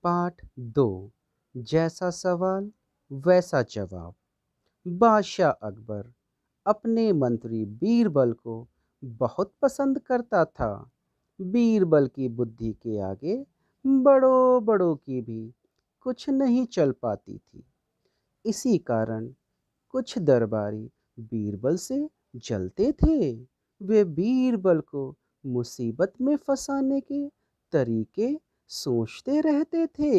पाठ 2। जैसा सवाल वैसा जवाब। बादशाह अकबर अपने मंत्री बीरबल को बहुत पसंद करता था। बीरबल की बुद्धि के आगे बड़ों बड़ों की भी कुछ नहीं चल पाती थी। इसी कारण कुछ दरबारी बीरबल से जलते थे। वे बीरबल को मुसीबत में फंसाने के तरीके सोचते रहते थे।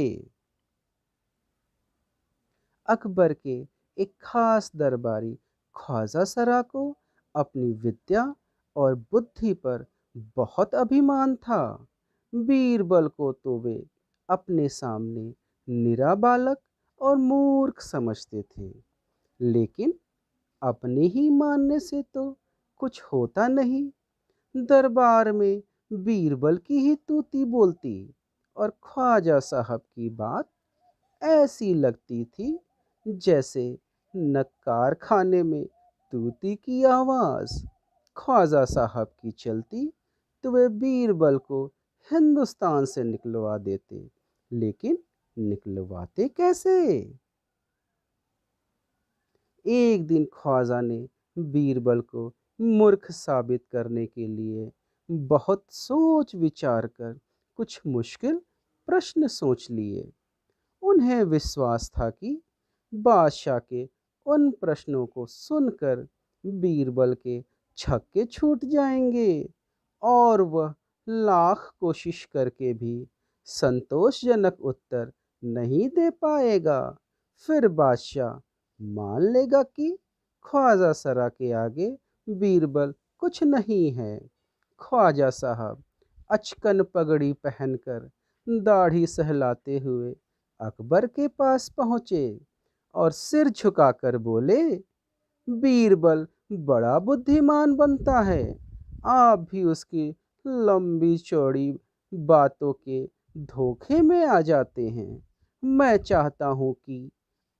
अकबर के एक खास दरबारी ख्वाजा सरा को अपनी विद्या और बुद्धि पर बहुत अभिमान था। बीरबल को तो वे अपने सामने निरा बालक और मूर्ख समझते थे, लेकिन अपने ही मानने से तो कुछ होता नहीं। दरबार में बीरबल की ही तूती बोलती और ख्वाजा साहब की बात ऐसी लगती थी जैसे नक्कार खाने में तूती की आवाज़। ख्वाजा साहब की चलती तो वे बीरबल को हिंदुस्तान से निकलवा देते, लेकिन निकलवाते कैसे? एक दिन ख्वाजा ने बीरबल को मूर्ख साबित करने के लिए बहुत सोच विचार कर कुछ मुश्किल प्रश्न सोच लिए। उन्हें विश्वास था कि बादशाह के उन प्रश्नों को सुनकर बीरबल के छक्के छूट जाएंगे और वह लाख कोशिश करके भी संतोषजनक उत्तर नहीं दे पाएगा। फिर बादशाह मान लेगा कि ख्वाजा सरा के आगे बीरबल कुछ नहीं है। ख्वाजा साहब अचकन पगड़ी पहनकर दाढ़ी सहलाते हुए अकबर के पास पहुँचे और सिर झुकाकर बोले, बीरबल बड़ा बुद्धिमान बनता है, आप भी उसकी लंबी चौड़ी बातों के धोखे में आ जाते हैं। मैं चाहता हूँ कि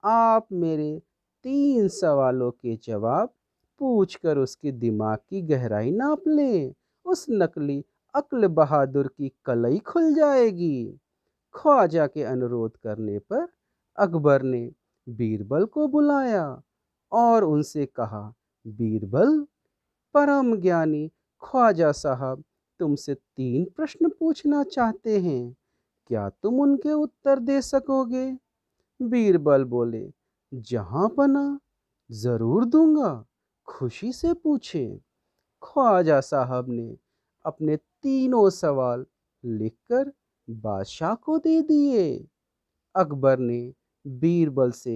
आप मेरे 3 सवालों के जवाब पूछकर उसके दिमाग की गहराई नाप लें। उस नकली अक्ल बहादुर की कलई खुल जाएगी। ख्वाजा के अनुरोध करने पर अकबर ने बीरबल को बुलाया और उनसे कहा, बीरबल, परम ज्ञानी ख्वाजा साहब तुमसे 3 प्रश्न पूछना चाहते हैं, क्या तुम उनके उत्तर दे सकोगे? बीरबल बोले, जहां पना जरूर दूंगा, खुशी से पूछे। ख्वाजा साहब ने अपने तीनों सवाल लिखकर बादशाह को दे दिए। अकबर ने बीरबल से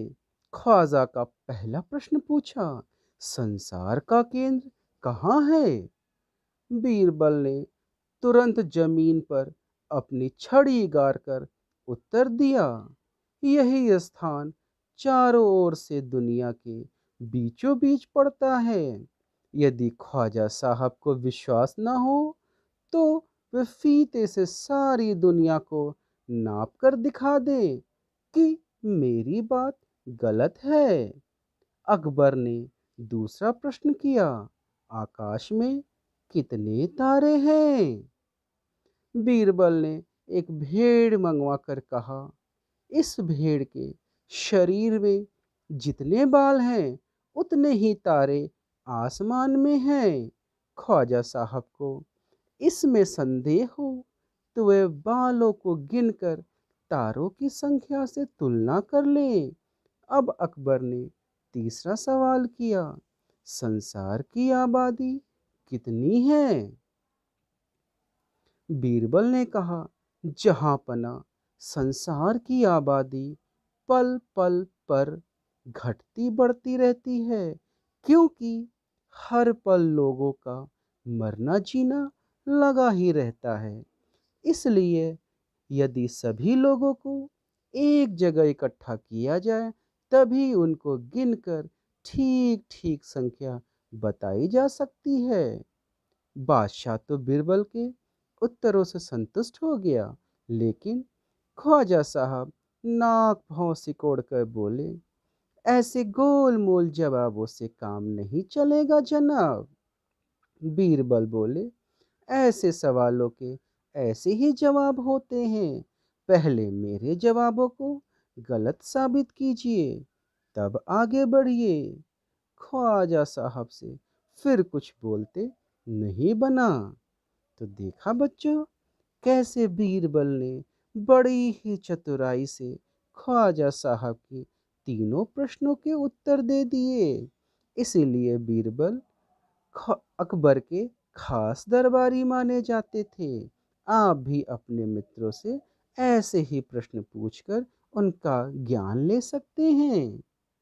ख्वाजा का पहला प्रश्न पूछा, संसार का केंद्र कहाँ है? बीरबल ने तुरंत जमीन पर अपनी छड़ी गाड़कर उत्तर दिया, यही स्थान चारों ओर से दुनिया के बीचों बीच पड़ता है। यदि ख्वाजा साहब को विश्वास न हो तो वे फीते से सारी दुनिया को नाप कर दिखा दे कि मेरी बात गलत है। अकबर ने दूसरा प्रश्न किया, आकाश में कितने तारे हैं? बीरबल ने एक भेड़ मंगवा कर कहा, इस भेड़ के शरीर में जितने बाल हैं उतने ही तारे आसमान में हैं। ख्वाजा साहब को इसमें संदेह हो तो वे बालों को गिनकर तारों की संख्या से तुलना कर लें। अब अकबर ने तीसरा सवाल किया, संसार की आबादी कितनी है? बीरबल ने कहा, जहां पना संसार की आबादी पल पल पर घटती बढ़ती रहती है, क्योंकि हर पल लोगों का मरना जीना लगा ही रहता है। इसलिए यदि सभी लोगों को एक जगह इकट्ठा किया जाए तभी उनको गिनकर ठीक ठीक संख्या बताई जा सकती है। बादशाह तो बीरबल के उत्तरों से संतुष्ट हो गया, लेकिन ख्वाजा साहब नाक भौं सिकोड़ कर बोले, ऐसे गोल मोल जवाबों से काम नहीं चलेगा जनाब। बीरबल बोले, ऐसे सवालों के ऐसे ही जवाब होते हैं, पहले मेरे जवाबों को गलत साबित कीजिए, तब आगे बढ़िए। ख्वाजा साहब से फिर कुछ बोलते नहीं बना। तो देखा बच्चों, कैसे बीरबल ने बड़ी ही चतुराई से ख्वाजा साहब के तीनों प्रश्नों के उत्तर दे दिए। इसीलिए बीरबल अकबर के खास दरबारी माने जाते थे। आप भी अपने मित्रों से ऐसे ही प्रश्न पूछकर उनका ज्ञान ले सकते हैं।